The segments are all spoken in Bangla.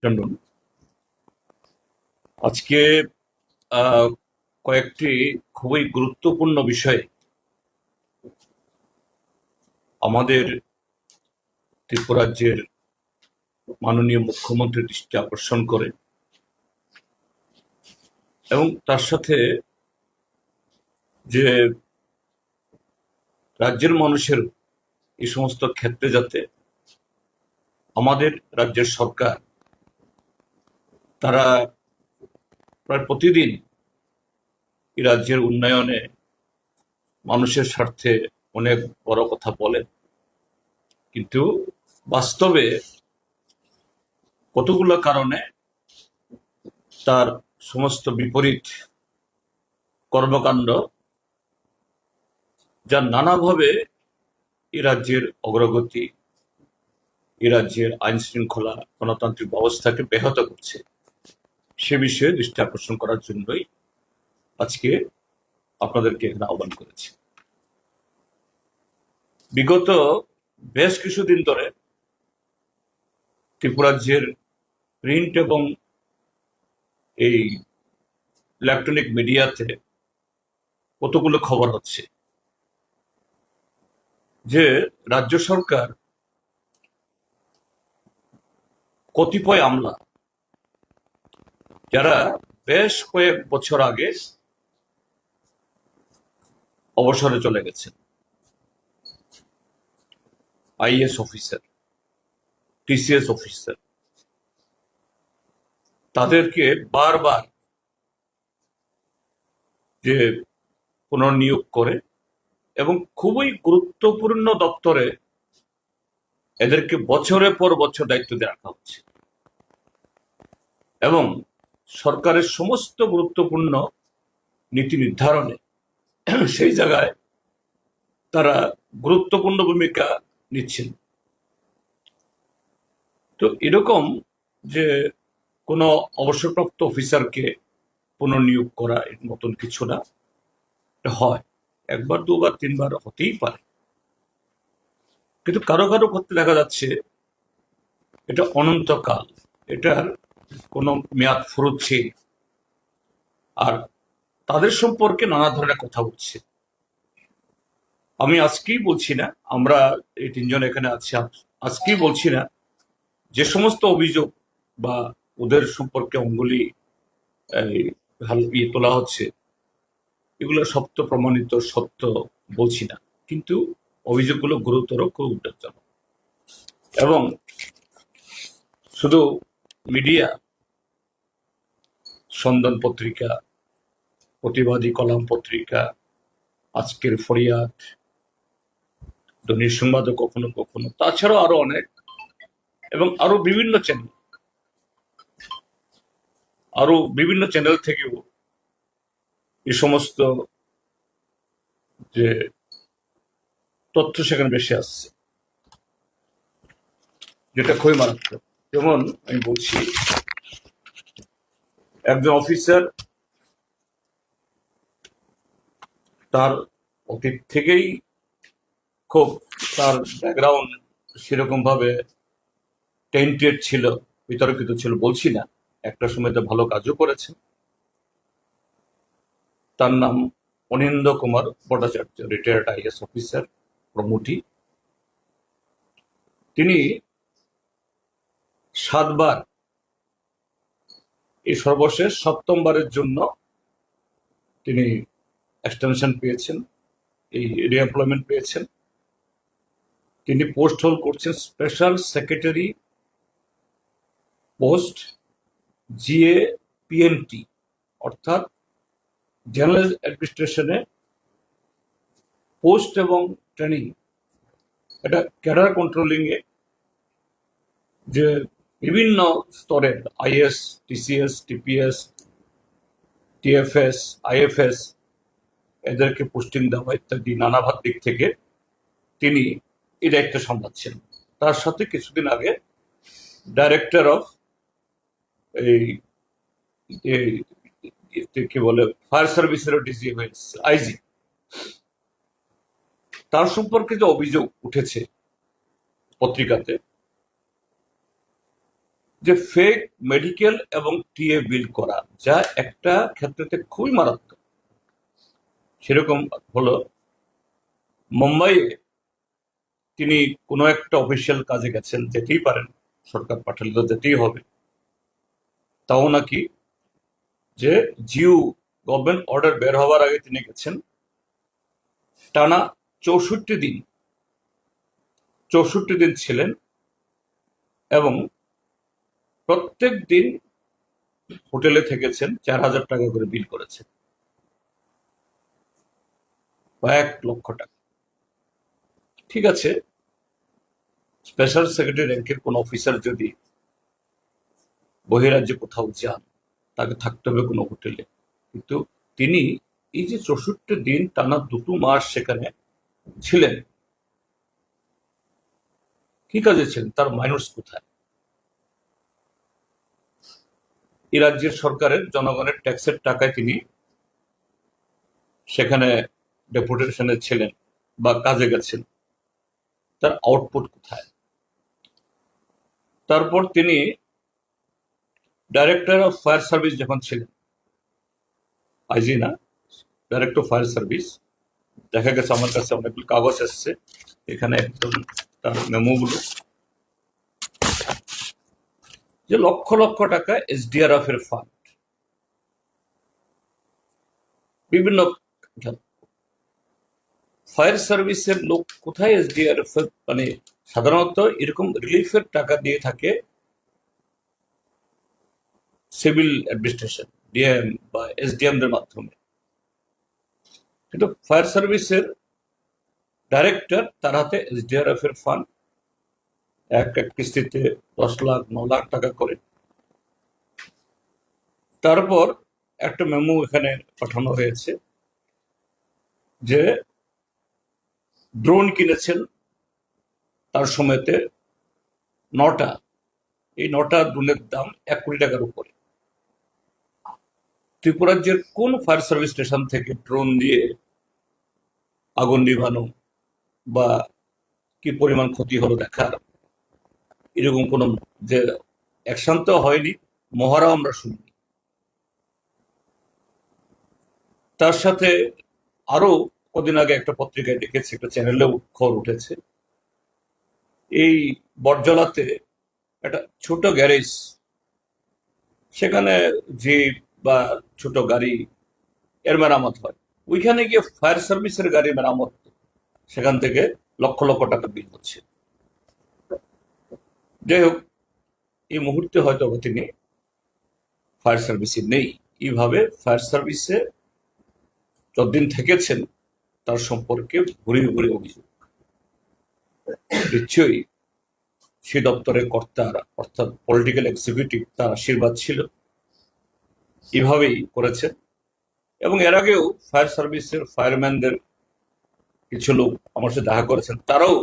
জানুন আজকে আহ, কয়েকটি খুবই গুরুত্বপূর্ণ বিষয়ে আমাদের ত্রিপুরা রাজ্যের মাননীয় মুখ্যমন্ত্রী দৃষ্টি আকর্ষণ করে এবং তার সাথে যে রাজ্যের মানুষের এই সমস্ত ক্ষেত্রে যাতে আমাদের রাজ্যের সরকার তারা প্রায় প্রতিদিন এই রাজ্যের উন্নয়নে মানুষের স্বার্থে অনেক বড় কথা বলেন, কিন্তু বাস্তবে কতগুলো কারণে তার সমস্ত বিপরীত কর্মকাণ্ড যা নানাভাবে এই রাজ্যের অগ্রগতি, এই রাজ্যের আইন শৃঙ্খলা, গণতান্ত্রিক ব্যবস্থাকে ব্যাহত করছে, সে বিষয়ে দৃষ্টি আকর্ষণ করার জন্যই আজকে আপনাদেরকে এখানে আহ্বান করেছি। বিগত বেশ কিছুদিন ধরে ত্রিপুরা রাজ্যের প্রিন্ট এবং এই ইলেকট্রনিক মিডিয়াতে কতগুলো খবর হচ্ছে যে রাজ্য সরকার কতিপয় আমলা যারা বেশ কয়েক বছর আগে অবসরে চলে গেছেন, আইএস অফিসার, টিসিএস অফিসার, তাদেরকে বারবার যে পুনর্নিয়োগ করে এবং খুবই গুরুত্বপূর্ণ দপ্তরে এদেরকে বছরের পর বছর দায়িত্ব দিয়ে রাখা হচ্ছে এবং সরকারের সমস্ত গুরুত্বপূর্ণ নীতি নির্ধারণে সেই জায়গায় তারা গুরুত্বপূর্ণ ভূমিকা নিচ্ছেন। তো এরকম যে কোনো অবসরপ্রাপ্ত অফিসারকে পুনর্নিয়োগ করা এর মতন কিছু না, হয় একবার দুবার তিনবার হতেই পারে, কিন্তু কারো কারো ক্ষেত্রে দেখা যাচ্ছে এটা অনন্তকাল, এটার কোনো মেয়াদ ফুরোচ্ছে আর তাদের সম্পর্কে নানা ধরনের কথা উঠছে। আমি আজকেই বলছি না, আমরা এই তিনজন এখানে আছি, আজকেই বলছি না যে সমস্ত অভিযোগ বা ওদের সম্পর্কে অঙ্গুলি তোলা হচ্ছে এগুলো সত্য প্রমাণিত, সত্য বলছি না, কিন্তু অভিযোগগুলো গুরুতর, খুব উদ্বেগজনক। এবং শুধু মিডিয়া, সন্ধান পত্রিকা, প্রতিবাদী কলাম পত্রিকা, আজকের ফরিয়াদ, দৈনিক সংবাদও কখনো কখনো, তাছাড়াও আরো অনেক, এবং আরো বিভিন্ন চ্যানেল থেকেও এই সমস্ত যে তথ্য সেখানে বেশি আসছে, যেটা খুবই মারাত্মক। যেমন আমি বলছি, একজন অফিসার তার অতীত থেকেই খুব, তার ব্যাকগ্রাউন্ড সেরকম ভাবে টেন্টেড ছিল, বিতর্কিত ছিল বলছি না, একটা সময় তো ভালো কাজও করেছে। তার নাম Anindya Kumar Bhattacharya, retired IAS officer, promotee. তিনি 7 বার, এই সর্বশেষ 7ম বারের জন্য তিনি এক্সটেনশন পেয়েছেন, এই রিএমপ্লয়মেন্ট পেয়েছেন। তিনি পোস্ট হোল্ড করছেন স্পেশাল সেক্রেটারি পোস্ট, জিএ পিএনটি, অর্থাৎ জেনারেল অ্যাডমিনিস্ট্রেশনে পোস্ট এবং ট্রেনিং, এটা ক্যাডার কন্ট্রোলিং এ যে বিভিন্ন স্তরের is, TCS, TPS, TFS, IFS, এদেরকে পোস্টিং দেওয়া ইত্যাদি নানা দিক থেকে তিনি এই দায়িত্ব সামলাচ্ছেন। তার সাথে কিছুদিন আগে ডাইরেক্টর অফ এই কি বলে ফায়ার সার্ভিসের ডিজি হয়েছে, আইজি। তার সম্পর্কে যে অভিযোগ উঠেছে পত্রিকাতে, যে ফেক মেডিকেল এবং টিএ বিল করা, যা একটা ক্ষেত্রে খুবই মারাত্মক। সেরকম হলো মুম্বাইয়ে তিনি কোনো একটা অফিসিয়াল কাজে গেছেন, যেতেই পারেন, সরকার পাঠালে তো যেতেই হবে। তাও নাকি যে জিও গভর্নমেন্ট অর্ডার বের হওয়ার আগে তিনি গেছেন, টানা 64 দিন 64 দিন ছিলেন এবং প্রত্যেক দিন হোটেলে থেকেছেন, 4,000 টাকা করে বিল করেছেন, কয়েক লক্ষ টাকা। ঠিক আছে, স্পেশাল সেক্রেটারি র্যাঙ্কের কোন অফিসার যদি বহিরাজ্যে কোথাও যান, তাকে থাকতে হবে কোনো হোটেলে, কিন্তু তিনি এই যে 64 দিন টানা 2 মাস সেখানে ছিলেন, কি কাজে ছিলেন? তার মাইনস কোথায়? এই রাজ্যের সরকারের জনগণের ট্যাক্সের টাকায় তিনি সেখানে ডেপুটেশনে ছিলেন বা কাজে গেছেন, তার আউটপুট কোথায়? তারপর তিনি ডাইরেক্টর অফ ফায়ার সার্ভিস যখন ছিলেন, আইজি না, ডাইরেক্টর অফ ফায়ার সার্ভিস, দেখা গেছে আমার কাছে অনেকগুলো কাগজ এসছে, এখানে একদম তার মেমোগুলো, যে লক্ষ লক্ষ টাকা এসডিআরএফ এর ফান্ড বিভিন্ন ফায়ার সার্ভিসের লোক কোথায় এসডিআরএফ মানে সাধারণত এরকম রিলিফের টাকা দিয়ে থাকে সিভিল অ্যাডমিনিস্ট্রেশন, ডিএম বা এসডিএম দের মাধ্যমে, কিন্তু ফায়ার সার্ভিসের ডাইরেক্টর, তার হাতে এসডিআরএফ এর ফান্ড এক এক কিস্তিতে 10 লাখ 9 লাখ টাকা করে। তারপর একটা মেমো এখানে পাঠানো হয়েছে যে ড্রোন কিনেছেন তার সময়তে 9টা, এই 9টা ড্রোনের দাম 1 কোটি টাকার উপরে। ত্রিপুরাজ্যের কোন ফায়ার সার্ভিস স্টেশন থেকে ড্রোন দিয়ে আগুন নিভানো বা কি পরিমাণ ক্ষতি হলো দেখার এরকম কোন যে অ্যাকশন তো হয়নি, মহড়াও আমরা শুনিনি। তার সাথে আরো কদিন আগে একটা পত্রিকায় দেখেছি, একটা চ্যানেলেও খবর উঠেছে, এই বটজলাতে একটা ছোট গ্যারেজ, সেখানে জিপ বা ছোট গাড়ি এর মেরামত হয়, ওইখানে গিয়ে ফায়ার সার্ভিসের গাড়ি মেরামত, সেখান থেকে লক্ষ লক্ষ টাকা বিল হচ্ছে। যাই হোক, এই মুহূর্তে হয়তো তিনি ফায়ার সার্ভিসে নেই। এইভাবে ফায়ার সার্ভিসে যতদিন থেকেছেন তার সম্পর্কে ভুরি ভুরি অভিযোগ। নিশ্চয়ই সে দপ্তরের কর্তার অর্থাৎ পলিটিক্যাল এক্সিকিউটিভ, তার আশীর্বাদ ছিল, এভাবেই করেছেন। এবং এর আগেও ফায়ার সার্ভিসের ফায়ারম্যানদের কিছু লোক আমার সাথে দেখা করেছেন, তারাও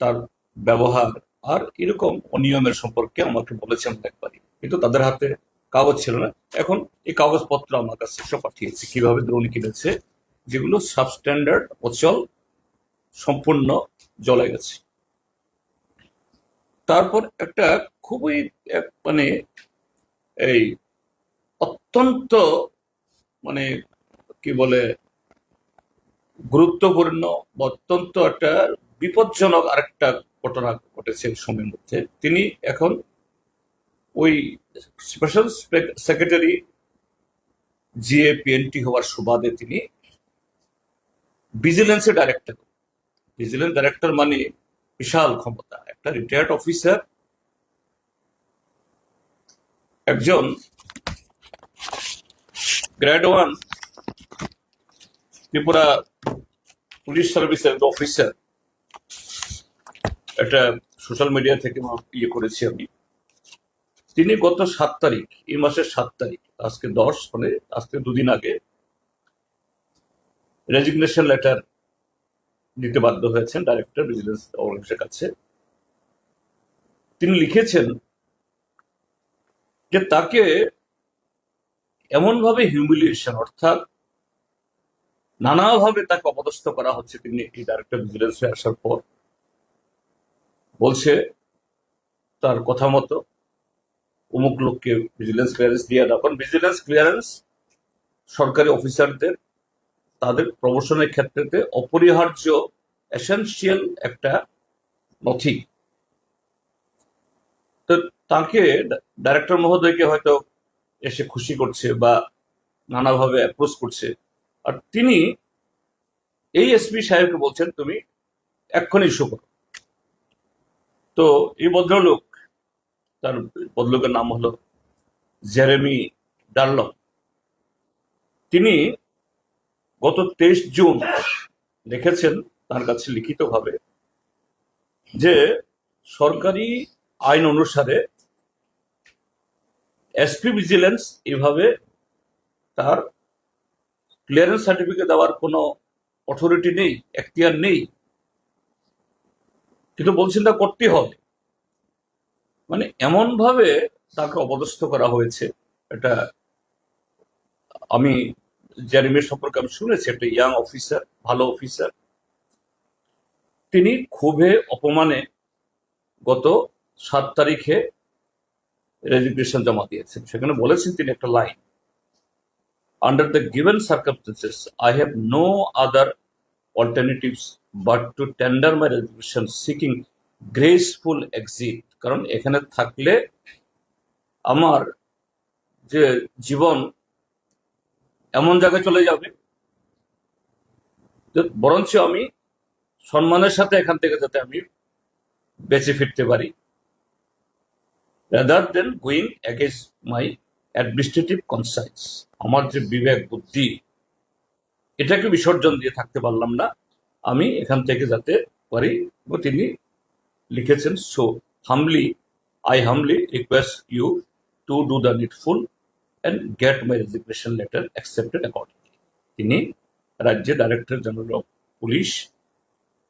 তার ব্যবহার আর এরকম অনিয়মের সম্পর্কে আমাকে বলেছেন একবারই, কিন্তু তাদের হাতে কাগজ ছিল না। এখন এই কাগজপত্র আমার কাছে সব পাঠিয়েছে, কিভাবে দ্রোণ কিনেছে, যেগুলো সাবস্ট্যান্ডার্ড, অচল, সম্পূর্ণ জ্বলে গেছে। তারপর একটা খুবই মানে এই অত্যন্ত মানে কি বলে গুরুত্বপূর্ণ, অত্যন্ত একটা বিপজ্জনক আরেকটা ঘটনা ঘটেছে এই সময়ের মধ্যে। তিনি এখন ওই স্পেশাল সেক্রেটারি জিএপিএনটি হওয়ার সুবাদে তিনি ভিজিলেন্সের ডাইরেক্টর। ভিজিলেন্স ডাইরেক্টর মানে বিশাল ক্ষমতা, একটা রিটায়ার্ড অফিসার, একজন গ্রেড 1 ত্রিপুরা পুলিশ সার্ভিসের অফিসার। একটা সোশ্যাল মিডিয়া থেকে ইয়ে করেছি আমি, তিনি গত 7 তারিখ, এই মাসের 7 তারিখ, আজকে 10, মানে আজকে 2 দিন আগে রেজিগনেশন লেটার দিতে বাধ্য হয়েছেন ডাইরেক্টর ভিজিলেন্স অফিসের কাছে। তিনি লিখেছেন যে তাকে এমনভাবে হিউমিলিয়েশন, অর্থাৎ নানাভাবে তাকে অপদস্থ করা হচ্ছে। তিনি এই ডাইরেক্টর ভিজিলেন্সে আসার পর বলছে তার কথা মতো অমুক লোককে ভিজিলেন্স ক্লিয়ারেন্স দিয়ে দাও, কারণ ভিজিলেন্স ক্লিয়ারেন্স সরকারি অফিসারদের তাদের প্রমোশনের ক্ষেত্রে অপরিহার্য এসেনশিয়াল একটা নথি। তো তাকে ডাইরেক্টর মহোদয়কে হয়তো এসে খুশি করছে বা নানাভাবে অ্যাপ্রোচ করছে, আর তিনি এই এসপি সাহেবকে বলছেন তুমি এক্ষুনি ইস্যু করো। তো এই ভদ্রলোক, তার ভদ্রলোকের নাম হলো জেরেমি ডার্লং, তিনি গত 23 জুন লিখেছেন তার কাছে লিখিতভাবে যে সরকারি আইন অনুসারে এসপি ভিজিলেন্স এভাবে তার ক্লিয়ারেন্স সার্টিফিকেট দেওয়ার কোনো অথরিটি নেই, এখতিয়ার নেই, কিন্তু বলছেন তা করতে হবে। মানে এমন ভাবে তাকে অপদস্থ করা হয়েছে। এটা আমি জেরেমির সম্পর্কে আমি শুনেছি, একটা ইয়াং অফিসার, ভালো অফিসার, তিনি ক্ষোভে অপমানে গত 7 তারিখে রেজিগনেশন জমা দিয়েছেন। সেখানে বলেছেন তিনি একটা line, under the given circumstances I have no other alternatives but to tender my resignation seeking graceful exit। কারণ এখানে থাকলে আমার যে জীবন এমন জায়গায় চলে যাবে, বরঞ্চ আমি সম্মানের সাথে এখান থেকে যাতে আমি বেঁচে ফিরতে পারি, rather than going against my administrative conscience। আমার যে বিবেক বুদ্ধি এটাকে বিসর্জন দিয়ে থাকতে পারলাম না, আমি এখান থেকে যেতে পারি। তিনি লিখেছেন, so I humbly request you to do the needful and get my resignation letter accepted accordingly. তিনি রাজ্যের ডাইরেক্টর জেনারেল অফ পুলিশ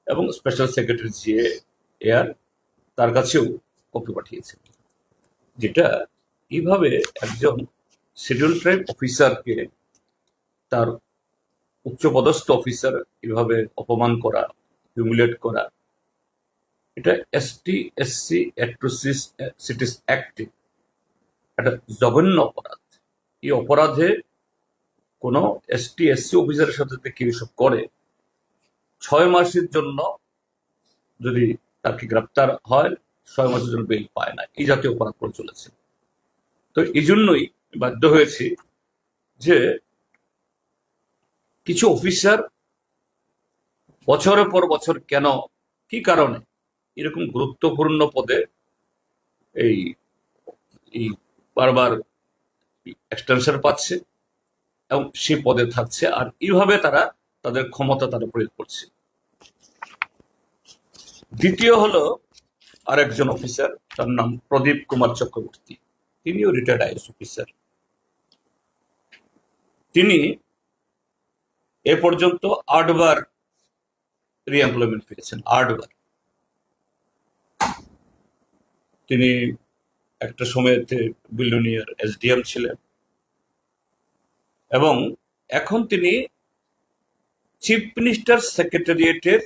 এবং স্পেশাল সেক্রেটারি জিএ এয়ার তার কাছেও কপি পাঠিয়েছেন, যেটা এইভাবে একজন শিডিউল ট্রাইব অফিসারকে, তার উচ্চপদস্থ অফিসার এভাবে অপমান করা, হিউমিলেট করা, এটা ST/SC অ্যাট্রোসিটিস অ্যাক্টে একটা জঘন্য অপরাধ। এই অপরাধে কোনো ST/SC অফিসারের সাথে কেউ এসব করে 6 মাসের জন্য যদি তাকে গ্রেপ্তার হয়, 6 মাসের জন্য বেল পায় না। এই জাতীয় অপরাধ করে চলেছে। তো এই জন্যই বাধ্য হয়েছি যে কিছু অফিসার বছরের পর বছর কেন, কি কারণে এরকম গুরুত্বপূর্ণ পদে এই বারবার এক্সটেনশন পাচ্ছে এবং সেই পদে থাকছে, আর এইভাবে তারা তাদের ক্ষমতা প্রয়োগ করছে। দ্বিতীয় হলো আরেকজন অফিসার, তার নাম প্রদীপ কুমার চক্রবর্তী, তিনিও রিটায়ার্ড IAS অফিসার। তিনি এ পর্যন্ত 8 বার রিএমপ্লয়মেন্ট পেয়েছেন, 8 বার। তিনি একটা সময়তে বিলিয়নিয়ার SDM ছিলেন এবং এখন তিনি চিফ মিনিস্টার সেক্রেটারিয়েটের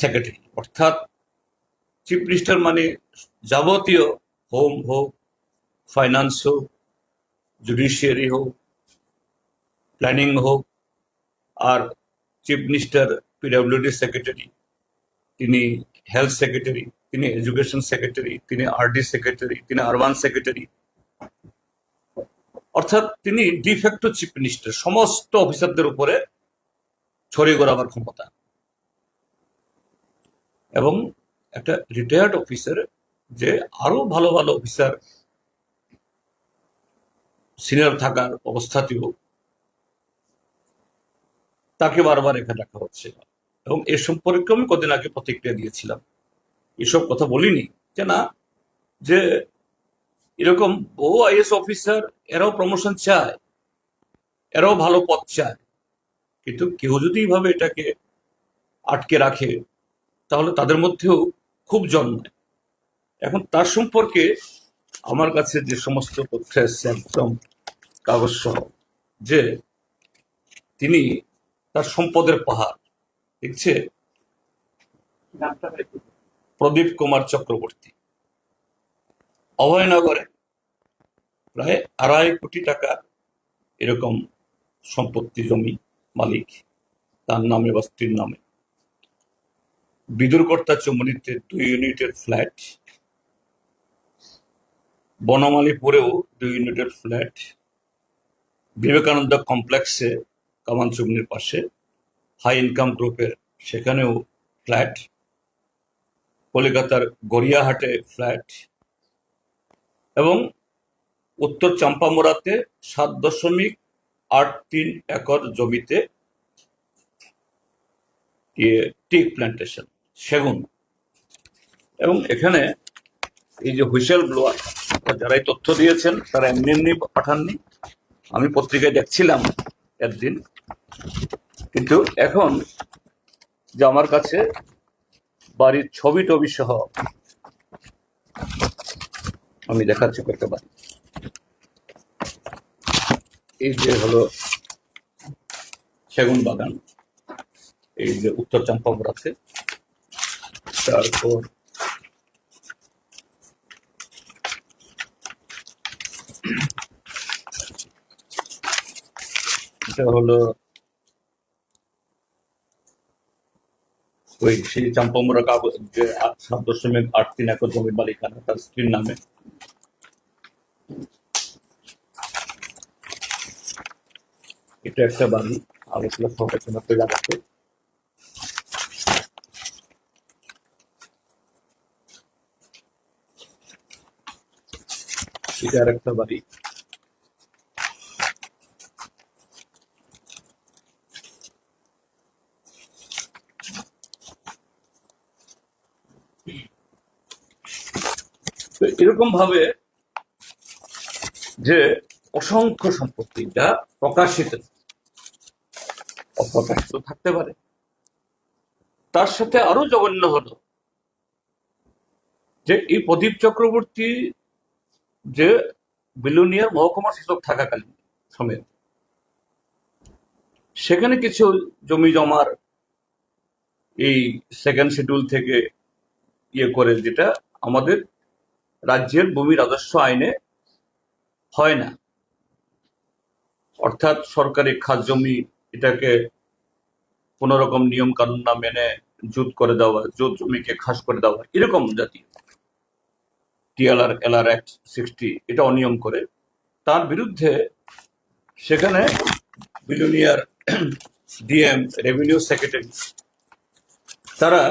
সেক্রেটারি, অর্থাৎ চিফ মিনিস্টার মানে যাবতীয় হোম হোক, ফাইন্যান্স হোক, জুডিশিয়ারি হোক, প্ল্যানিং হোক, আর চিফ মিনিস্টার PWD সেক্রেটারি, তিনি হেলথ সেক্রেটারি, তিনি এডুকেশন সেক্রেটারি, তিনি RD সেক্রেটারি, তিনি আরবান সেক্রেটারি, অর্থাৎ তিনি ডিফ্যাক্টো চিফ মিনিস্টার, সমস্ত অফিসারদের উপরে ছড়িয়ে গড়াবার ক্ষমতা। এবং একটা রিটায়ার্ড অফিসার যে আরো ভালো ভালো অফিসার সিনিয়র থাকার অবস্থাতেও তাকে বারবার এখানে রাখা হচ্ছে। এবং এ সম্পর্কে আমি কদিন আগে প্রতিক্রিয়া দিয়েছিলাম, এসব কথা বলিনি যে না, যে এরকম বহু IAS অফিসার এরাও প্রমোশন চায়, এরাও ভালো পদ চায়, কিন্তু কেউ যদি এইভাবে এটাকে আটকে রাখে তাহলে তাদের মধ্যেও খুব জন্মায়। এখন তার সম্পর্কে আমার কাছে যে সমস্ত তথ্য এসছে একদম কাগজ সহ, যে তিনি তার সম্পদের পাহাড়, দেখছে প্রদীপ কুমার চক্রবর্তী, অভয়নগরে প্রায় 2.5 কোটি টাকা এরকম সম্পত্তি, জমি মালিক তার নামে বা স্ত্রীর নামে। বিদুরকর্তা চৌমুহনীতে 2 ইউনিটের ফ্ল্যাট, বনমালীপুরেও 2 ইউনিটের ফ্ল্যাট, বিবেকানন্দ কমপ্লেক্সে কামান চৌমুহনীর পাশে হাই ইনকাম গ্রুপের সেখানেও ফ্ল্যাট, কলকাতার গড়িয়াহাটে ফ্ল্যাট এবং উত্তর চাম্পামোড়াতে 7.83 একর জমিতে টি প্ল্যান্টেশন, সেগুন। এবং এখানে এই যে হুইসেল ব্লোয়ার যারা এই তথ্য দিয়েছেন তারা এমনি এমনি পাঠাননি, আমি পত্রিকায় দেখছিলাম একদিন, কিন্তু এখন যে আমার কাছে বাড়ির ছবি টবি সহ আমি দেখাচ্ছি করতে পারি। এই যে হলো সেগুন বাগান, এই যে উত্তর চাম্পামোড়াতে। তারপর এটা হলো ওই সেই চাম্পামোড়া কাগজ যে 7.83 একর জমির মালিকানা তার স্ত্রীর নামে। এটা একটা বাড়ি আলোচনা সহকারে পেয়ে যাচ্ছে। এটা আর একটা বাড়ি। তো এরকম ভাবে যে অসংখ্য সম্পত্তি যা প্রকাশিত, অপ্রকাশিত থাকতে পারে। তার সাথে আরো জঘন্য হলো যে এই প্রদীপ চক্রবর্তী যে বিলোনিয়ার মহকুমা শাসক থাকাকালীন সমেত সেখানে কিছু জমি জমার এই সেকেন্ড শিডিউল থেকে করে, যেটা আমাদের রাজ্যের ভূমি রাজস্ব আইনে হয় না। অর্থাৎ সরকারি খাস জমি এটাকে কোন রকম নিয়ম কানুন না মেনে জুত করে দেওয়া, জুত জমিকে খাস করে দেওয়া, এরকম জাতীয় টিএলআর এলআর অ্যাক্ট 60 এটা অনিয়ম করে। তার বিরুদ্ধে সেখানে বিলোনিয়ার ডিএম, রেভিনিউ সেক্রেটারি, তারা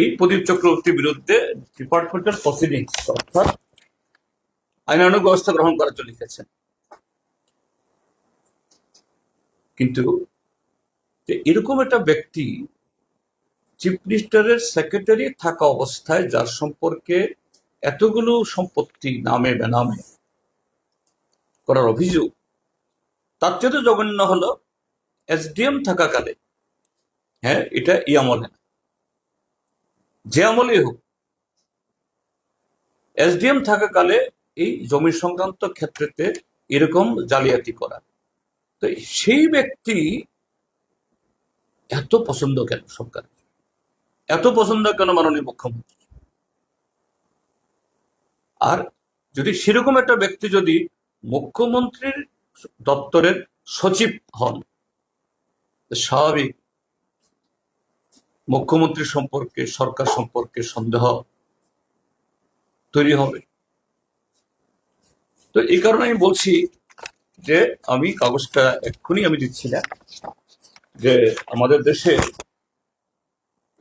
এই প্রদীপ চক্রবর্তীর বিরুদ্ধে ডিপার্টমেন্টাল প্রসিডিংস অর্থাৎ আইনানুগ ব্যবস্থা গ্রহণ করার জন্য লিখেছেন। কিন্তু এরকম একটা ব্যক্তি চিফ মিনিস্টারের সেক্রেটারি থাকা অবস্থায় যার সম্পর্কে এতগুলো সম্পত্তি নামে বেনামে করার অভিযোগ, তার চেয়ে জঘন্য হলো এসডিএম থাকাকালে, হ্যাঁ এটা ই আমলে না, যে আমলেই হোক, এসডিএম থাকাকালে এই জমি সংক্রান্ত ক্ষেত্রেতে এরকম জালিয়াতি করা। তো সেই ব্যক্তি এত পছন্দ কেন সরকার, এত পছন্দ কেন মাননীয় মুখ্যমন্ত্রী? আর যদি সেরকম একটা ব্যক্তি যদি মুখ্যমন্ত্রীর দপ্তরের সচিব হন, স্বাভাবিক মুখ্যমন্ত্রী সম্পর্কে, সরকার সম্পর্কে সন্দেহ তৈরি হবে। তো এই কারণে আমি বলছি যে আমি কাগজটা এক্ষুনি আমি দিচ্ছি না, যে আমাদের দেশে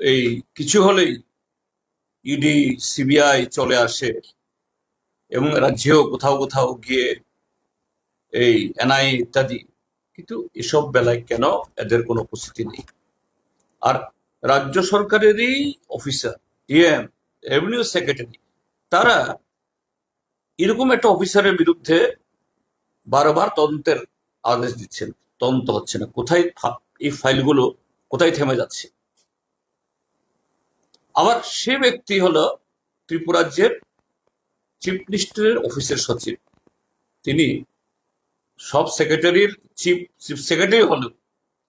এই কিছু হলেই ইডি সিবিআই চলে আসে এবং রাজ্যেও কোথাও কোথাও গিয়ে এই এনআই ইত্যাদি, কিন্তু এসব বেলায় কেন এদের কোনো উপস্থিতি নেই? আর রাজ্য সরকারেরই অফিসার, ডিএম, রেভিনিউ সেক্রেটারি, তারা এরকম একটা অফিসারের বিরুদ্ধে বারবার তদন্তের আদেশ দিচ্ছেন, তদন্ত হচ্ছে না, কোথায় এই ফাইলগুলো কোথায় থেমে যাচ্ছে। আবার সে ব্যক্তি হলো ত্রিপুরাজ্যের চিফ মিনিস্টারের অফিসের সচিব, তিনি সব সেক্রেটারির চিফ সেক্রেটারি হলো,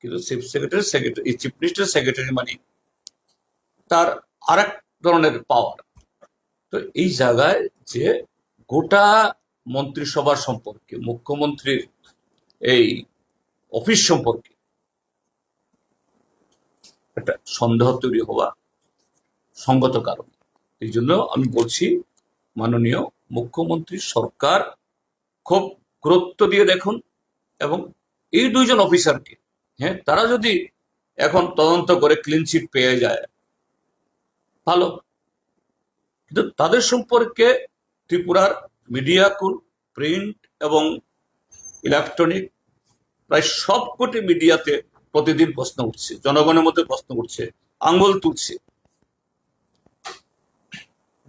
কিন্তু chief secretary secretary chief minister secretary মানে তার আরেক ধরনের পাওয়ার। তো এই জায়গায় যে গোটা মন্ত্রিসভার সম্পর্কে, মুখ্যমন্ত্রীর এই অফিস সম্পর্কে একটা সন্দেহ তৈরি হওয়া সঙ্গত কারণ। এই জন্য আমি বলছি, মাননীয় মুখ্যমন্ত্রী সরকার খুব গুরুত্ব দিয়ে দেখুন, এবং এই দুইজন অফিসারকে, হ্যাঁ, তারা যদি এখন তদন্ত করে ক্লিন চিট পেয়ে যায় ভালো, কিন্তু তাদের সম্পর্কে ত্রিপুরার মিডিয়াকুল, প্রিন্ট এবং ইলেকট্রনিক প্রায় সবকটি মিডিয়াতে প্রতিদিন প্রশ্ন উঠছে, জনগণের মধ্যে প্রশ্ন উঠছে, আঙ্গুল তুলছে।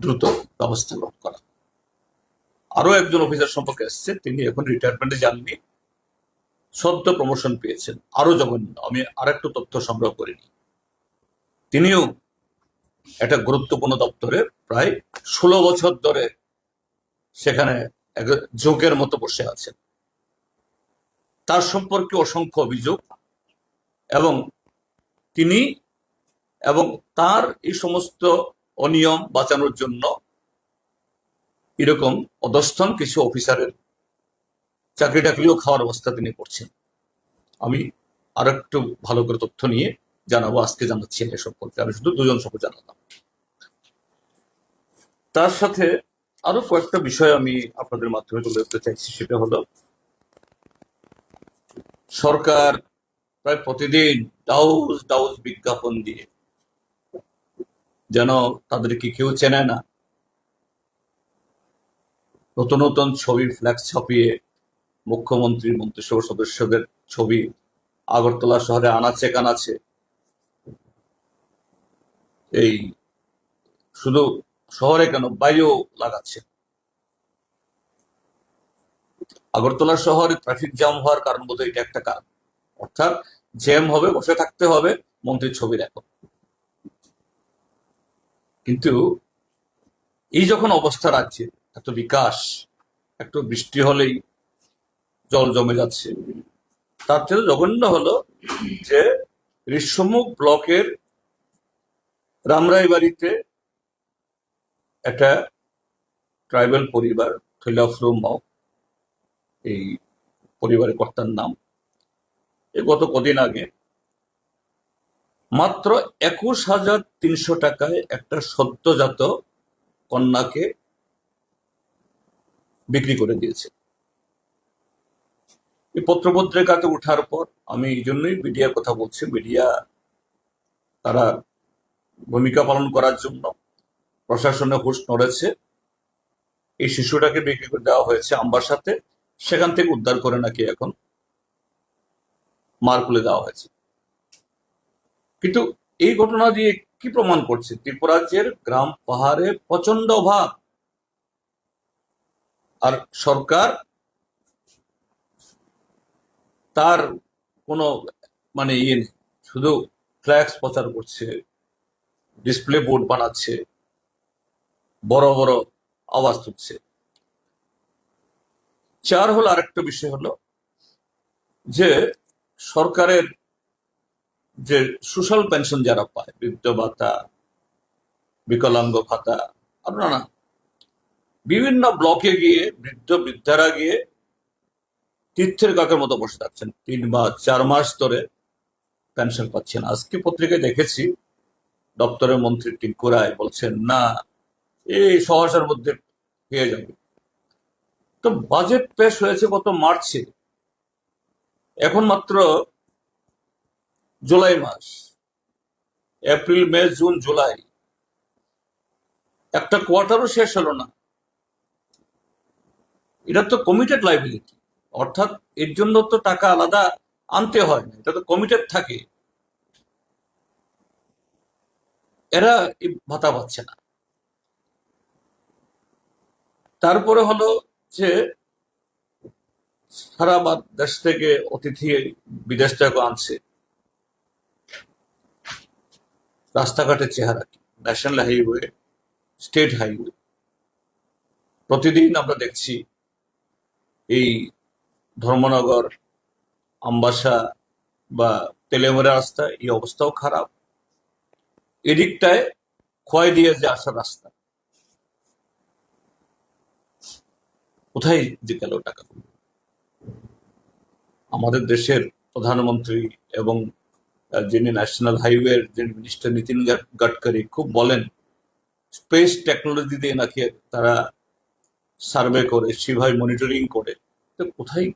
দ্রুত ব্যবস্থা গ্রহণ করা। আরো একজন অফিসার সম্পর্কে এসছে, তিনি এখন রিটায়ারমেন্টে যাননি, সদ্য প্রমোশন পেয়েছেন, আরো জঘন্য। আমি আরেকটু তথ্য সংগ্রহ করিনি, তিনিও একটা গুরুত্বপূর্ণ দপ্তরে প্রায় 16 বছর ধরে সেখানে যোগের মতো বসে আছেন। তার সম্পর্কে অসংখ্য অভিযোগ, এবং তিনি এবং তার এই সমস্ত অনিয়ম বাঁচানোর জন্য এরকম অধস্তন কিছু অফিসারের চাকরি টাকরিও খাওয়ার অবস্থা তিনি করছেন। আমি আর একটু ভালো করে তথ্য নিয়ে জানাবো, আজকে জানাচ্ছি এ সম্পর্কে। আমি শুধু দুজন সম্পর্কে জানালাম। তার সাথে আরো কয়েকটা বিষয় আমি আপনাদের মাধ্যমে তুলে ধরতে চাইছি। সেটা হলো, সরকার প্রায় প্রতিদিন ডাউজ ডাউজ বিজ্ঞাপন দিয়ে, যেন তাদেরকে কেউ চেনে না, নতুন নতুন ছবি ফ্ল্যাক্স ছাপিয়ে মুখ্যমন্ত্রী, মন্ত্রিসভা সদস্যদের ছবি আগরতলা শহরে আনাচে কানাচে, এই শুধু শহরে কেন বাইরেও লাগাচ্ছে। আগরতলা শহরে ট্রাফিক জ্যাম হওয়ার কারণ বোধহয় এটা একটা কারণ, অর্থাৎ জ্যাম হবে, বসে থাকতে হবে, মন্ত্রীর ছবি দেখো। কিন্তু এই যখন অবস্থা রাজ্যে, এত বিকাশ, একটু বৃষ্টি হলেই জল জমে যাচ্ছে, তার চেয়ে জঘন্য হলো যে ঋষ্যমুখ ব্লকের রামরাইবাড়িতে একটা ট্রাইবাল পরিবার, থৈলাফ্রু মাও এই পরিবারের কর্তার নাম, গত কদিন আগে মাত্র 21,300 টাকায় একটা সদ্যজাত কন্যাকে বিক্রি করে দিয়েছে। এই পত্রপত্রিকাতে উঠার পর আমি এই জন্যই মিডিয়ার কথা বলছি, মিডিয়া তারা ভূমিকা পালন করার জন্য প্রশাসনের হুঁশ নড়েছে। এই শিশুটাকে বিক্রি করে দেওয়া হয়েছে আম্বাসাতে, সেখান থেকে উদ্ধার করে নাকি এখন মারকুলে দেওয়া হয়েছে। কিন্তু এই ঘটনা দিয়ে কি প্রমাণ করছে? ত্রিপুরা রাজ্যের গ্রাম পাহাড়ে প্রচন্ড অভাব, আর সরকার তার কোনো মানে ইয়ে নেই, শুধু ফ্ল্যাক্স প্রচার করছে, ডিসপ্লে বোর্ড বানাচ্ছে, বড় বড় আওয়াজ তুলছে। চার হলো, আরেকটা বিষয় হলো যে সরকারের যে সোশ্যাল পেনশন যারা পায়, বৃদ্ধ ভাতা, বিকলাঙ্গ ভাতা, আপনারা বিভিন্ন ব্লকে গিয়ে বৃদ্ধ বৃদ্ধারা গিয়ে তীর্থের কাকের মতো বসে থাকছেন, 3 বা 4 মাস ধরে পেনশন পাচ্ছেন। আজকে পত্রিকায় দেখেছি দপ্তরের মন্ত্রী টিঙ্কু রায় বলছেন, না, এই সহসার মধ্যে পেয়ে যাবে। তো বাজেট পেশ হয়েছে গত মার্চে, এখন মাত্র জুলাই মাস, এপ্রিল, মে, জুন, জুলাই, একটা কোয়ার্টারও শেষ হলো না। এটা তো কমিটেড লাইবিলিটি, অর্থাৎ এর জন্য তো টাকা আলাদা আনতে হয় না, এটা তো কমিটেড থাকে। এরা এই ভাতা পাচ্ছে না। তারপরে হলো যে সারা দেশ থেকে অতিথি বিদেশ থেকে আনছে, রাস্তাঘাটের চেহারা কি, ন্যাশনাল হাইওয়ে, স্টেট হাইওয়ে, প্রতিদিন আমরা দেখছি এই ধর্মনগর, আম্বাসা বা তেলেমুরা রাস্তা, এই অবস্থাও খারাপ। এদিকটায় ক্ষয় দিয়ে যে আসার রাস্তা, কোথায় যে গেল টাকাগুলো? আমাদের দেশের প্রধানমন্ত্রী এবং যিনি ন্যাশনাল হাইওয়ের যিনি মিনিস্টার নীতিন গাডকারি খুব বলেন, স্পেস টেকনোলজি দিয়ে নাকি তারা সার্ভে করে, সেভাবে মনিটরিং করে। তো কোথায়,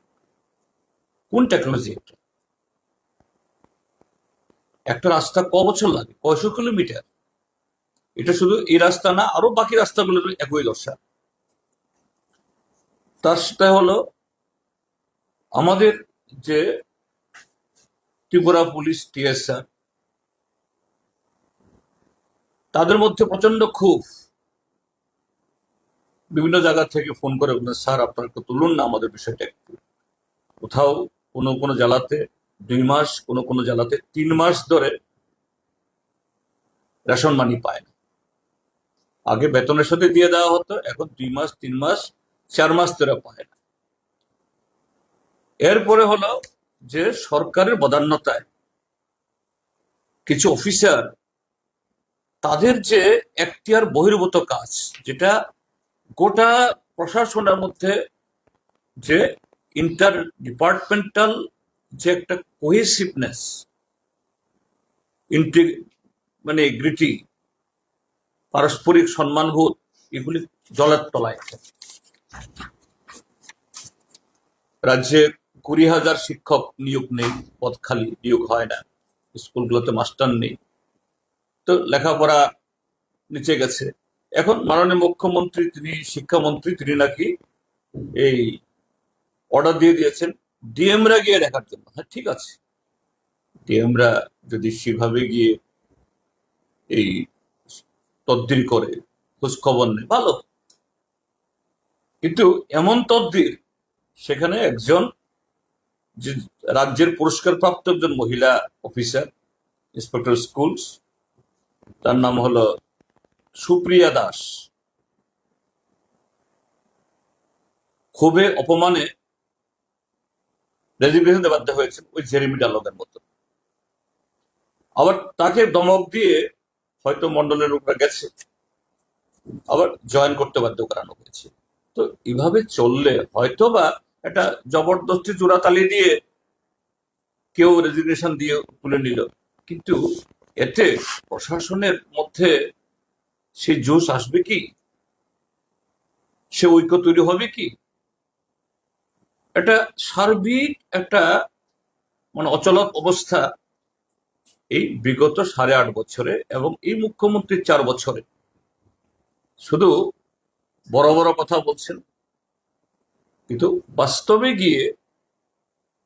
কোন টেকনোলজি? একটা রাস্তা ক বছর লাগে, কয়শো কিলোমিটার? এটা শুধু এই রাস্তা না, আরো বাকি রাস্তাগুলোর একই দশা। তার সাথে হলো আমাদের যে ত্রিপুরা পুলিশ, টিএসআর, তাদের মধ্যে প্রচন্ড ক্ষোভ। বিভিন্ন জায়গা থেকে ফোন করে বলেন, স্যার আপনারা একটু তুলুন না আমাদের বিষয়টা একটু। কোথাও কোনো কোনো জেলাতে 2 মাস, কোনো কোনো জেলাতে 3 মাস ধরে রেশন মানি পায় না। আগে বেতনের সাথে দিয়ে দেওয়া হতো, এখন 2 মাস, 3 মাস, 4 মাস ধরে পায় না। এরপরে হলো যে সরকারের বদান্যতায় কিছু অফিসার, তাদের যে এখতিয়ার বহির্ভূত কাজ, যেটা গোটা প্রশাসনের মধ্যে যে ইন্টার ডিপার্টমেন্টাল যে একটা কোহেসিভনেস, মানে এগ্রিটি, পারস্পরিক সম্মানবোধ, এগুলি জলের তলায়। রাজ্যে 20,000 শিক্ষক নিয়োগ নেই, পদ খালি, নিয়োগ হয় না। স্কুলগুলোতে মাস্টার নেই, তো লেখাপড়া নিচে গেছে। এখন মাননীয় মুখ্যমন্ত্রী, তিনি শিক্ষামন্ত্রী, তিনি নাকি এই অর্ডার দিয়ে দিয়েছেন ডিএমরা গিয়ে দেখার জন্য। হ্যাঁ, ঠিক আছে, ডিএমরা যদি সেভাবে গিয়ে এই তদবির করে, খোঁজ খবর নেয়, ভালো। কিন্তু এমন তদবির, সেখানে একজন যে রাজ্যের পুরস্কার প্রাপ্ত একজন মহিলা অফিসার, ইন্সপেক্টর স্কুলস, তার নাম হলো সুপ্রিয়া দাস, ক্ষোভে অপমানে রেজিগনেশন দিতে বাধ্য হয়েছেন, ওই জেরেমি ডায়লগের মতো। আবার তাকে দমক দিয়ে হয়তো মন্ডলের উপরে গেছে, আবার জয়েন করতে বাধ্য করানো হয়েছে। তো এভাবে চললে হয়তো বা একটা জবরদস্তি জোড়াতালি দিয়ে কেউ রেজিগনেশন দিয়ে তুলে নিল, কিন্তু এতে প্রশাসনের মধ্যে সেই জোশ আসবে কি? সে ঐক্য তৈরি হবে কি? এটা সার্বিক একটা মানে অচলত অবস্থা এই বিগত 8.5 বছরে, এবং এই মুখ্যমন্ত্রীর 4 বছরে। শুধু বড় বড় কথা বলছেন, কিন্তু বাস্তবে গিয়ে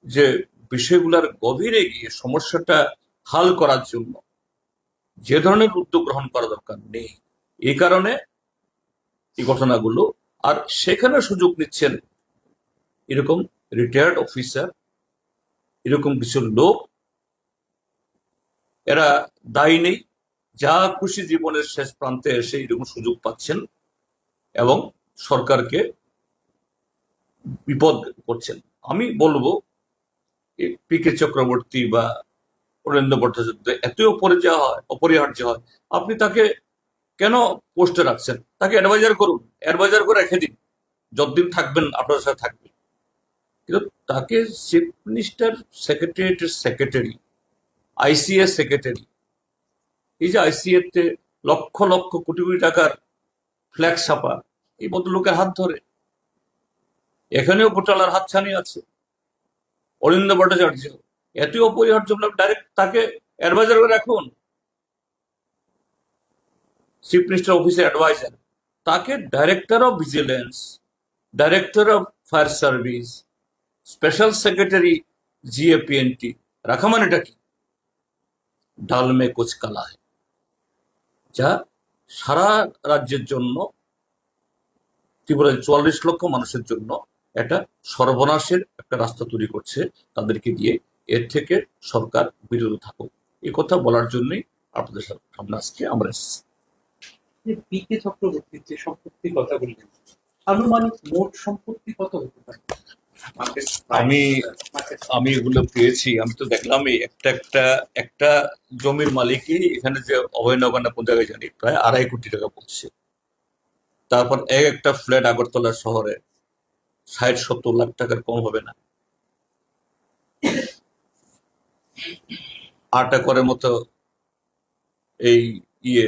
যে বিষয়গুলোর গভীরে গিয়ে সমস্যাটা হাল করার জন্য যে ধরনের উদ্যোগ গ্রহণ করা দরকার নেই। এই কারণে এই ঘটনাগুলো, আর সেখানে সুযোগ নিচ্ছেন এরকম রিটায়ার্ড অফিসার, এরকম কিছু লোক, এরা দায়ী নেই, যা খুশি জীবনের শেষ প্রান্তে এসে এরকম সুযোগ পাচ্ছেন এবং সরকারকে বিপদ করছেন। আমি বলবো পি.কে চক্রবর্তী বা অরবিন্দ ভট্টাচার্য এত অপরিহার্য হয়, আপনি তাকে কেন পোস্টে রাখছেন? তাকে অ্যাডভাইজার করুন, অ্যাডভাইজার করে রেখে দিন, যতদিন থাকবেন আপনার সাথে থাকবেন। কিন্তু তাকে চিফ মিনিস্টার সেক্রেটারিয়েটের সেক্রেটারি, আইসিএস সেক্রেটারি, এই যে আইসিএ তে লক্ষ লক্ষ কোটি কোটি টাকার ফ্ল্যাগ ছাপা, এই ভদ্রলোকের হাত ধরে এখানেও ঘোটালার হাতছানি আছে। অরিন্দ ভট্টাচার্য এতই অপরিহার্য, ডাইরেক্ট তাকে অ্যাডভাইজার করে রাখুন, চিফ মিনিস্টার অফিসের অ্যাডভাইজার। তাকে director of vigilance, director of fire service, special secretary জিএপিএনটি রাখা মানেটা কি? ডাল মে কুচ কালা है, যা সারা রাজ্যের জন্য, ত্রিপুরার 44 লক্ষ মানুষের জন্য একটা সর্বনাশের একটা রাস্তা তৈরি করছে তাদেরকে দিয়ে। এর থেকে সরকার বিরত থাকুক, এই কথা বলার জন্যই আপনাদের সামনে আজকে আমরা এসেছি। পি.কে চক্রবর্তীর যে সম্পত্তির কথা বললেন, আনুমানিক মোট সম্পত্তি কত হতে পারে? আমি এগুলো পেয়েছি, আমি তো দেখলাম এই একটা জমির মালিকই এখানে যে অভয়নগর কোন জায়গায় জানি প্রায় 2.5 কোটি টাকা পড়ছে। তারপর একটা ফ্ল্যাট আগরতলা শহরে 60-70 লাখ টাকার কম হবে না। 8 একরের মতো এই ইয়ে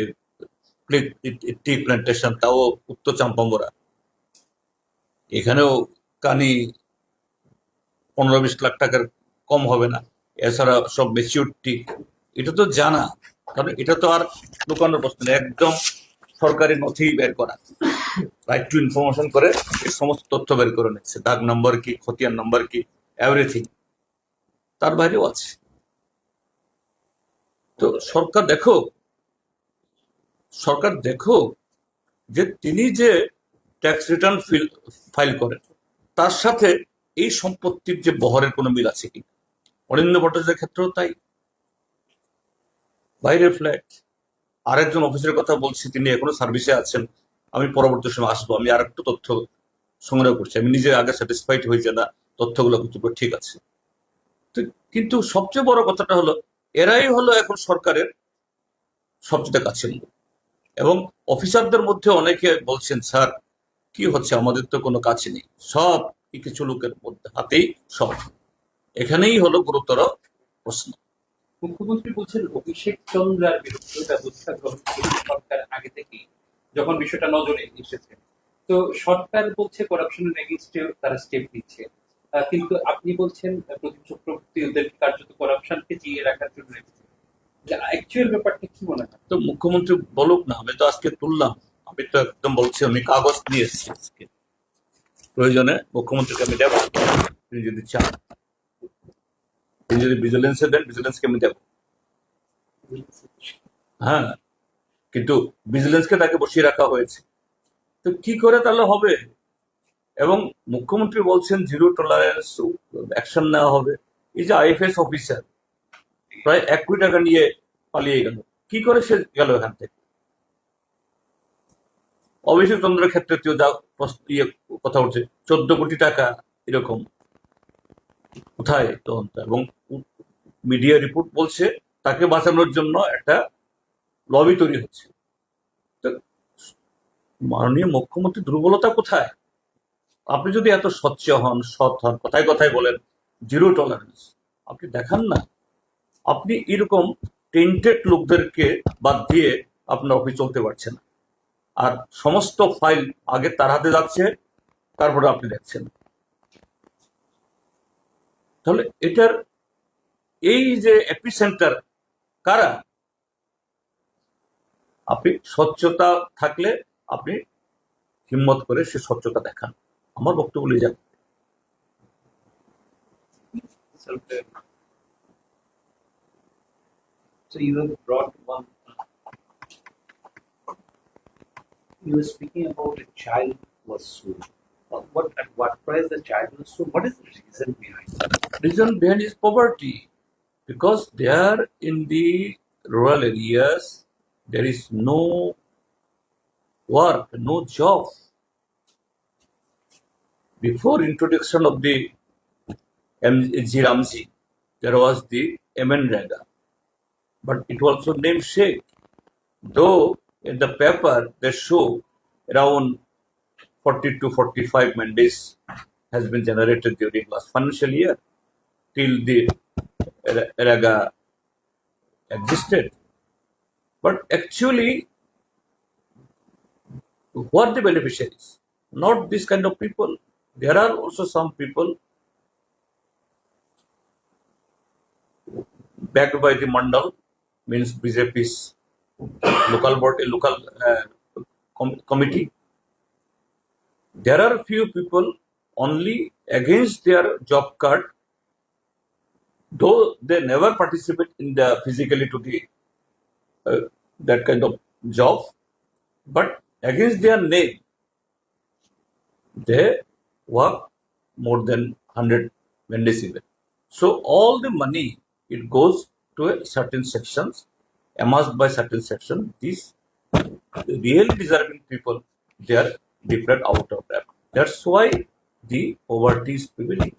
টি প্ল্যান্টেশন, তাও উত্তর চাম্পাঙ্গরা। এখানেও কানি 15-20 লাখ টাকার কম হবে না। এছাড়া সব ম্যাচিউর টি, এটা তো জানা, কারণ এটা তো আর দোকানের প্রশ্ন নেই, একদম সরকারি নথি বের করা, রাইট টু ইনফরমেশন করে এই সমস্ত তথ্য বের করে নিচ্ছে, দাগ নম্বর কি, খতিয়ান নম্বর কি, এভরিথিং। তার বাইরেও আছে। তো সরকার দেখো যে তিনি যে ট্যাক্স রিটার্ন ফাইল করেন তার সাথে এই সম্পত্তির যে বহরের কোনো মিল আছে কি। অরিন্দ্র ভট্টাচার্যের ক্ষেত্রেও তাই, বাইরের ফ্ল্যাট। আরেকজন অফিসের কথা বলছি, তিনি এখনো সার্ভিসে আছেন, আমি পরবর্তী সময় আসবো, আমি আর একটু তথ্য সংগ্রহ করছি, আমি নিজে আগে স্যাটিসফাইড হয়েছে না তথ্যগুলো কতটুকু ঠিক আছে। কিন্তু সবচেয়ে বড় কথাটা হলো এরাই হলো এখন সরকারের সবচেয়ে কাছের লোক। এবং অফিসারদের মধ্যে অনেকে বলছেন, স্যার কি হচ্ছে, আমাদের তো কোনো কাছে নেই, সব কিছু লোকের মধ্যে হাতেই সব। এখানেই হলো গুরুতর প্রশ্ন। মুখ্যমন্ত্রী বলছেন অভিষেক চন্দ্রার বিরুদ্ধে ব্যবস্থা গ্রহণ করছে সরকার আগে থেকেই, যখন বিষয়টা নজরে এসেছে। তো সরকার বলছে করাপশনের এগেইনস্টে তারা স্টেপ নিচ্ছে, কিন্তু আপনি বলছেন প্রদীপ চক্রবর্তী ওদের কার্যত করাপশনকে জিয়ে রাখার জন্য রেখেছে। অ্যাকচুয়াল ব্যাপারটা কি মনে হয়? তো মুখ্যমন্ত্রী বলুক না, আমি তো আজকে তুললাম, আমি তো একদম বলছি, আমি কাগজ নিয়ে এসেছি আজকে, প্রয়োজনে মুখ্যমন্ত্রীকে আমি দেবো, তিনি যদি চান। তিনি যদি ভিজিলেন্সে দেন, ভিজিলেন্সকে আমি দেবো। হ্যাঁ, কিন্তু ভিজিলেন্সকে তাকে বসিয়ে রাখা হয়েছে, তো কি করে তাহলে হবে? এবং মুখ্যমন্ত্রী বলছেন জিরো টলারেন্স অ্যাকশন নেওয়া হবে। এই যে আইএফএস অফিসার প্রায় 1 কোটি টাকা নিয়ে পালিয়ে গেল, কি করে সে গেল এখান থেকে? অভিষেক চন্দ্রের ক্ষেত্রে যা কথা উঠছে, 14 কোটি টাকা এরকম, কোথায় তদন্ত? এবং মিডিয়া রিপোর্ট বলছে তাকে বাঁচানোর জন্য একটা লবি তৈরি হচ্ছে। তো মাননীয় মুখ্যমন্ত্রী দুর্বলতা কোথায়? আপনি যদি এত স্বচ্ছ হন, সৎ হন, কথায় কথায় বলেন জিরো টলারেন্স, আপনি দেখান না। আপনি এরকম টেন্টেড লোকদেরকে বাদ দিয়ে আপনার অফিস চলতে পারছে না, আর সমস্ত ফাইল আগে তার হাতে যাচ্ছে, তারপরে আপনি দেখছেন। তাহলে এটার এই যে এপিসেন্টার কারা? আপনি স্বচ্ছতা থাকলে আপনি হিম্মত করে সে স্বচ্ছতা দেখান। আমার বক্তব্য বলে যান। So you have brought one. You were speaking about a child was sued. At what price the child was sued? What is the reason behind that? Reason behind is poverty, because there in the rural areas there is no work, no job. Before introduction of the MG Ramji, there was the MNREGA, but it was also named Sheikh. Though in the paper they show around 40 to 45 mandates has been generated during last financial year till the REGA existed. But actually, who are the beneficiaries? Not this kind of people. There are also some people backed by the Mandal, means BJP's local board, a local committee. There are few people only against their job card, though they never participate in the physically to the that kind of job, but against their name they work more than 100 mandates even. So all the money, it goes to a certain sections, amassed by certain section. These really deserving people, they are deprived out of that. That's why the poverty is prevailing,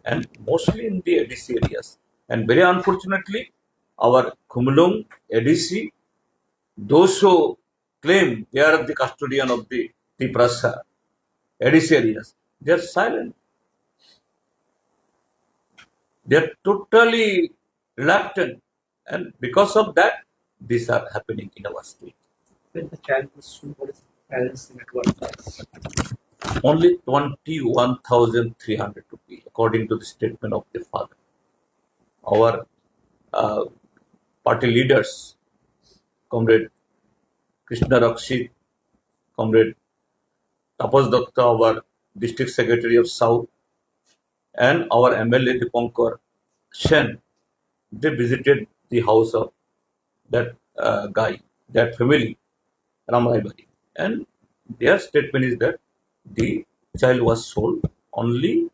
and mostly in the ADC areas. And very unfortunately, our Khumlung ADC, those who claim they are the custodian of the Prasa ADC areas, They are silent. They are totally reluctant. And because of that, these are happening in our state. When the child was soon, what is the parents' net worth? Only 21,300 rupees, according to the statement of the father. Our party leaders, Comrade Krishna Rakshit, Comrade Tapas Datta, our district secretary of South, and our MLA Dipankar Sen, they visited the house of that guy, that family, Ramrai Bhai. And their statement is that the child was sold only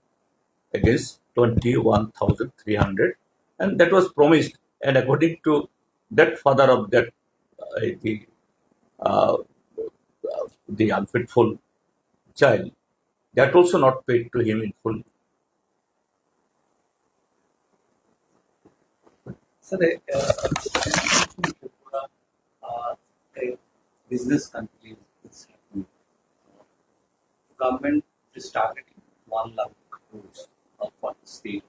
against 21,300, and that was promised. And according to that father of that, uh, the unfaithful child, that also not paid to him in full. Sir, a business country is happening. Government is targeting 1 lakh crores for the state.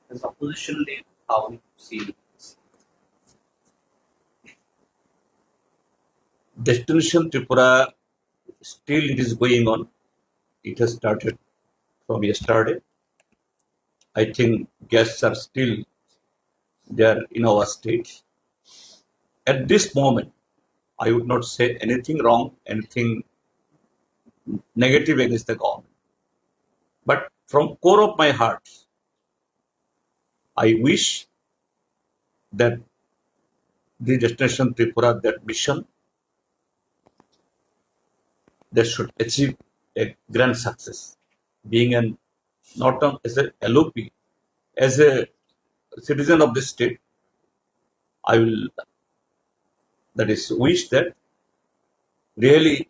As opposition leader, how you see this? Destination Tripura, still it is going on. It has started from yesterday. I think guests are still there in our state. At this moment, I would not say anything wrong, anything negative against the government. But from core of my heart, I wish that the Destination Tripura, that mission, they should achieve a grand success. Being an not as a LOP, as a citizen of the state, I will wish that really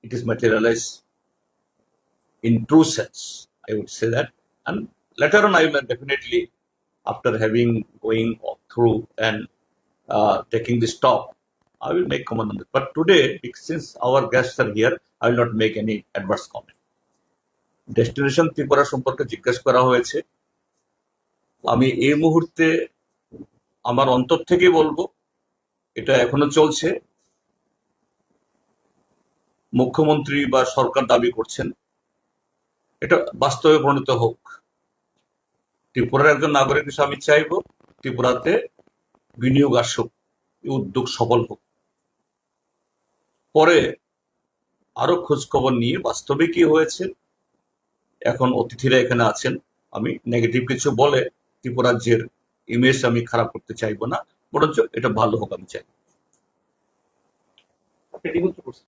it is materialized in true sense. I would say that, and later on I will definitely, after having going through and taking the stop, I will make comment on it. But today, since our guests are here, I will not make any adverse comment. Destination Tripura সম্পর্কে জিজ্ঞেস করা হয়েছে। আমি এই মুহূর্তে আমার অন্তর থেকে বলবো, এটা এখনো চলছে। মুখ্যমন্ত্রী বা সরকার দাবি করছেন এটা বাস্তবে পরিণত হোক। ত্রিপুরার একজন নাগরিক হিসেবে আমি চাইবো ত্রিপুরাতে বিনিয়োগ আসুক, উদ্যোগ সফল হোক। পরে আরো খোঁজ খবর নিয়ে বাস্তবে কি হয়েছে, এখন অতিথিরা এখানে আছেন, আমি নেগেটিভ কিছু বলে ত্রিপুরা রাজ্যের ইমেজ আমি খারাপ করতে চাইবো না, বরঞ্চ এটা ভালো হোক আমি চাই। আপনি নিমন্ত্রণ করছেন।